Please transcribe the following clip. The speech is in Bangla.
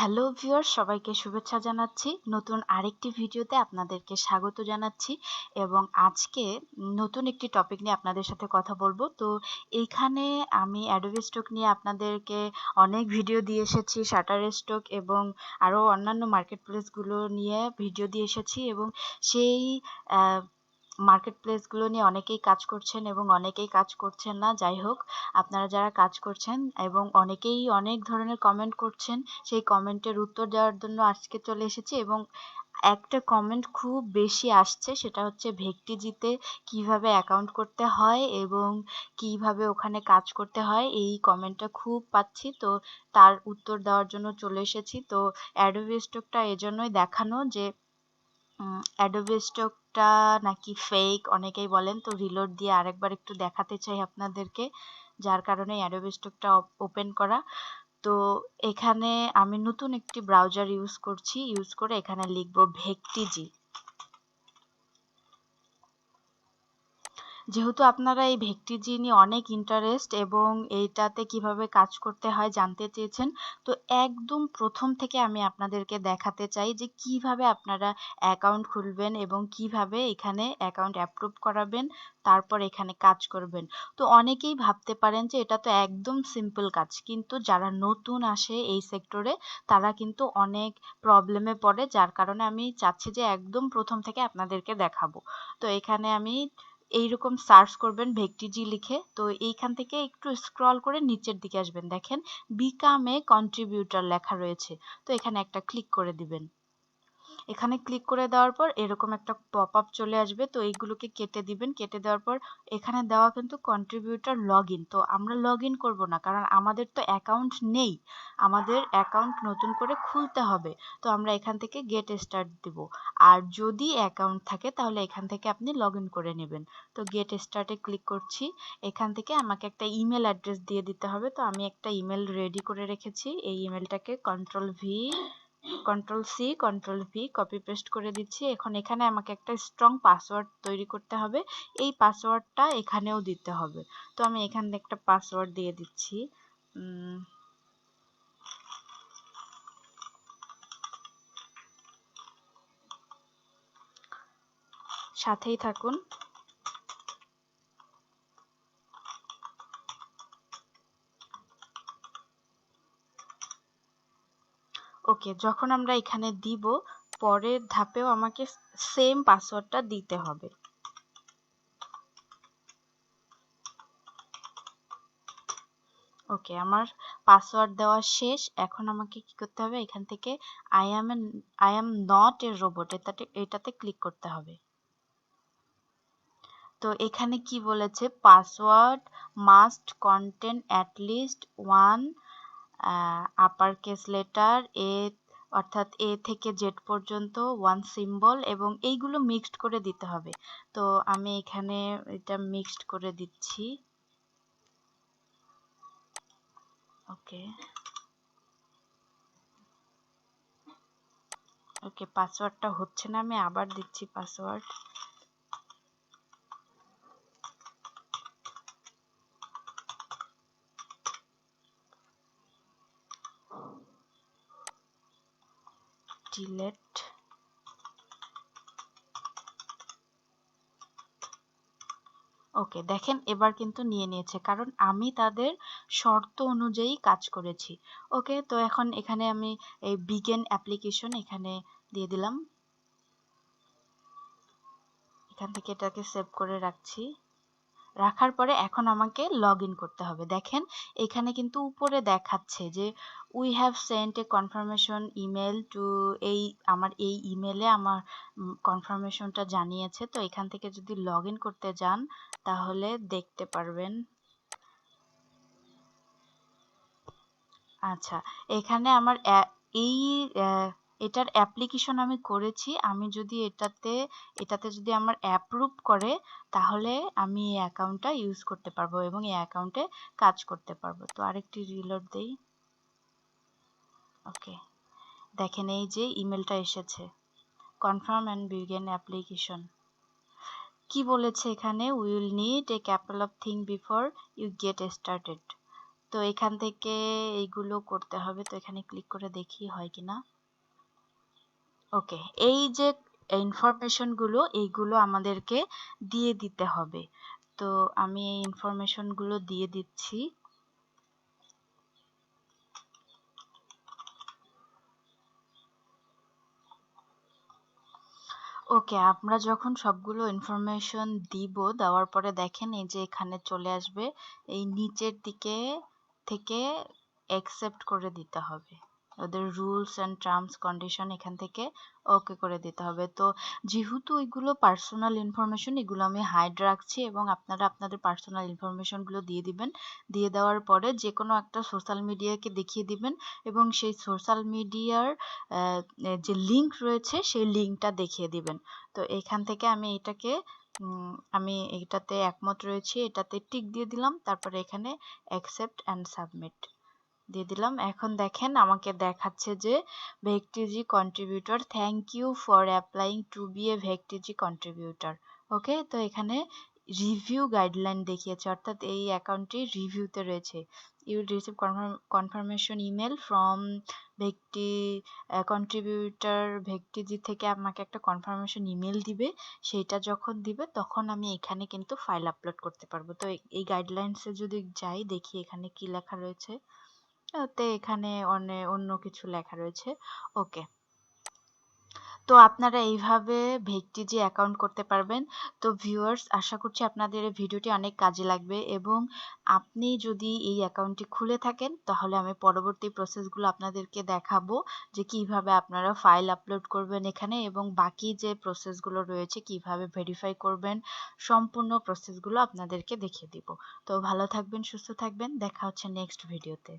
হ্যালো ভিউয়ার, সবাইকে শুভেচ্ছা জানাচ্ছি। নতুন আরেকটি ভিডিওতে আপনাদেরকে স্বাগত জানাচ্ছি এবং আজকে নতুন একটি টপিক নিয়ে আপনাদের সাথে কথা বলবো। তো এইখানে আমি অ্যাডোবি স্টক নিয়ে আপনাদেরকে অনেক ভিডিও দিয়ে এসেছি, শাটারস্টক এবং আরও অন্যান্য মার্কেট প্লেসগুলো নিয়ে ভিডিও দিয়ে এসেছি এবং সেই মার্কেট প্লেসগুলো নিয়ে অনেকেই কাজ করছেন এবং অনেকেই কাজ করছেন না। যাই হোক, আপনারা যারা কাজ করছেন এবং অনেকেই অনেক ধরনের কমেন্ট করছেন, সেই কমেন্টের উত্তর দেওয়ার জন্য আজকে চলে এসেছি এবং একটা কমেন্ট খুব বেশি আসছে, সেটা হচ্ছে ভেক্টিজিতে কিভাবে অ্যাকাউন্ট করতে হয় এবং কিভাবে ওখানে কাজ করতে হয়। এই কমেন্টটা খুব পাচ্ছি, তো তার উত্তর দেওয়ার জন্য চলে এসেছি। তো অ্যাডোবি স্টকটা এজন্যই দেখানো যে অ্যাডোবি স্টকটা নাকি ফেক অনেকেই বলেন, তো রিলোড দিয়ে আরেকবার একটু দেখাতে চাই আপনাদেরকে, যার কারণে অ্যাডোবি স্টকটা ওপেন করা। তো এখানে আমি নতুন একটি ব্রাউজার ইউজ করে এখানে লিখব ভেক্টিজি। যেহেতু আপনারা এই ভেক্টিজি নিয়ে অনেক ইন্টারেস্ট এবং এইটাতে কিভাবে কাজ করতে হয় জানতে চেয়েছেন, তো একদম প্রথম থেকে আমি আপনাদেরকে দেখাতে চাই যে কিভাবে আপনারা অ্যাকাউন্ট খুলবেন এবং কিভাবে এখানে অ্যাকাউন্ট অ্যাপ্রুভ করাবেন, তারপর এখানে কাজ করবেন। তো অনেকেই ভাবতে পারেন যে এটা তো একদম সিম্পল কাজ, কিন্তু যারা নতুন আসে এই সেক্টরে তারা কিন্তু অনেক প্রবলেমে পড়ে, যার কারণে আমি চাচ্ছি যে একদম প্রথম থেকে আপনাদেরকে দেখাবো। তো এখানে আমি এইরকম সার্চ করবেন ভেক্টিজি লিখে, তো এইখান থেকে একটু স্ক্রল করে নিচের দিকে আসবেন, দেখেন বিকাম এ কন্ট্রিবিউটর লেখা রয়েছে, তো এখানে একটা ক্লিক করে দিবেন। এখানে ক্লিক করে দেওয়ার পর এরকম একটা পপ আপ চলে আসবে, তো এইগুলোকে কেটে দিবেন। কেটে দেওয়ার পর এখানে দেওয়া কিন্তু কন্ট্রিবিউটর লগ ইন, তো আমরা লগ ইন করবো না, কারণ আমাদের তো অ্যাকাউন্ট নেই, আমাদের অ্যাকাউন্ট নতুন করে খুলতে হবে। তো আমরা এখান থেকে গেট স্টার্ট দিব, আর যদি অ্যাকাউন্ট থাকে তাহলে এখান থেকে আপনি লগ ইন করে নেবেন। তো গেট স্টার্টে ক্লিক করছি। এখান থেকে আমাকে একটা ইমেল অ্যাড্রেস দিয়ে দিতে হবে, তো আমি একটা ইমেল রেডি করে রেখেছি। এই ইমেলটাকে কন্ট্রোল সি কপি পেস্ট করে দিচ্ছি। এখন এখানে আমাকে একটা স্ট্রং পাসওয়ার্ড তৈরি করতে হবে, এই পাসওয়ার্ডটা এখানেও দিতে হবে। তো আমি এখান থেকে একটা পাসওয়ার্ড দিয়ে দিচ্ছি। সাথেই থাকুন। ওকে, যখন আমরা এখানে দিব, পরের ধাপেও আমাকে সেম পাসওয়ার্ডটা দিতে হবে। ওকে, আমার পাসওয়ার্ড দেওয়া শেষ। এখন আমাকে কি করতে হবে, এখান থেকে I am not a robot এটাতে ক্লিক করতে হবে। তো এখানে কি বলেছে, password must contain at least one upper case letter এ, অর্থাৎ এ থেকে জেড পর্যন্ত, ওয়ান সিম্বল, এবং এইগুলো মিক্সড করে দিতে হবে। তো আমি এখানে এটা মিক্সড করে দিচ্ছি। ওকে ওকে, পাসওয়ার্ডটা হচ্ছে না, আমি আবার দিচ্ছি পাসওয়ার্ড। ডিলেট। ওকে, দেখেন এবার কিন্তু নিয়ে নিয়েছে, কারণ আমি তাদের শর্ত অনুযায়ী কাজ করেছি। ওকে, তো এখন এখানে আমি এই বিগেন অ্যাপ্লিকেশন এখানে দিয়ে দিলাম। এখান থেকে এটাকে সেভ করে রাখছি। রাখার পরে এখন আমাকে লগ ইন করতে হবে। দেখেন এখানে কিন্তু উপরে দেখাচ্ছে যে we have sent a confirmation email to, আমার এই ইমেলে আমার কনফার্মেশনটা জানিয়েছে। তো এখান থেকে যদি লগ ইন করতে যান তাহলে দেখতে পারবেন। আচ্ছা, এখানে আমার এই এটার অ্যাপ্লিকেশন আমি করেছি। আমি যদি এটাতে যদি আমার অ্যাপ্রুভ করে, তাহলে আমি এই অ্যাকাউন্টটা ইউজ করতে পারবো এবং এই অ্যাকাউন্টে কাজ করতে পারবো। তো আরেকটি রিলোড দেই। ওকে, দেখেন এই যে ইমেলটা এসেছে, কনফার্ম অ্যান্ড বিগিন অ্যাপ্লিকেশন। কি বলেছে এখানে, will need a couple of thing before you get started. তো এখান থেকে এইগুলো করতে হবে, তো এখানে ক্লিক করে দেখি হয় কিনা। ওকে, এই যে ইনফরমেশন গুলো এইগুলো আমাদেরকে দিয়ে দিতে হবে। তো আমি এই ইনফরমেশন গুলো দিয়ে দিচ্ছি। ওকে, আমরা যখন সবগুলো ইনফরমেশন দিব, দেওয়ার পরে দেখেন এই যে এখানে চলে আসবে, এই নিচের দিকে থেকে অ্যাকসেপ্ট করে দিতে হবে। ওদের রুলস অ্যান্ড টার্মস কন্ডিশন এখান থেকে ওকে করে দিতে হবে। তো যেহেতু এগুলো পার্সোনাল ইনফরমেশন, এগুলো আমি হাইড রাখছি এবং আপনারা আপনাদের পার্সোনাল ইনফরমেশনগুলো দিয়ে দিবেন। দিয়ে দেওয়ার পরে যে কোনো একটা সোশ্যাল মিডিয়াকে দেখিয়ে দিবেন এবং সেই সোশ্যাল মিডিয়ার যে লিঙ্ক রয়েছে সেই লিঙ্কটা দেখিয়ে দিবেন। তো এখান থেকে আমি এটাকে আমি এটাতে একমত রয়েছি, এটাতে টিক দিয়ে দিলাম। তারপরে এখানে অ্যাকসেপ্ট অ্যান্ড সাবমিট দিয়ে দিলাম। এখন দেখেন আমাকে দেখাচ্ছে যে Vecteezy contributor, thank you for applying to be a Vecteezy contributor. Okay, তো এখানে রিভিউ গাইডলাইন দেখিয়েছে, অর্থাৎ এই অ্যাকাউন্টটি রিভিউতে রয়েছে। You receive confirmation email from Vecteezy contributor, Vecteezy থেকে আমাকে একটা কনফার্মেশন ইমেল দিবে। সেইটা যখন দিবে তখন আমি এখানে কিন্তু ফাইল আপলোড করতে পারবো। তো এই গাইডলাইন্সে যদি যাই, দেখি এখানে কি লেখা রয়েছে। তে এখানে অন্য কিছু লেখা রয়েছে। ওকে, তো আপনারা এইভাবে ভেক্টিজি অ্যাকাউন্ট করতে পারবেন। তো ভিউয়ার্স, আশা করছি আপনাদের এই ভিডিওটি অনেক কাজে লাগবে এবং আপনি যদি এই অ্যাকাউন্টটি খুলে থাকেন তাহলে আমি পরবর্তী প্রসেসগুলো আপনাদেরকে দেখাবো যে কিভাবে আপনারা ফাইল আপলোড করবেন এখানে এবং বাকি যে প্রসেসগুলো রয়েছে কিভাবে ভেরিফাই করবেন, সম্পূর্ণ প্রসেসগুলো আপনাদেরকে দেখিয়ে দিব। তো ভালো থাকবেন, সুস্থ থাকবেন, দেখা হচ্ছে নেক্সট ভিডিওতে।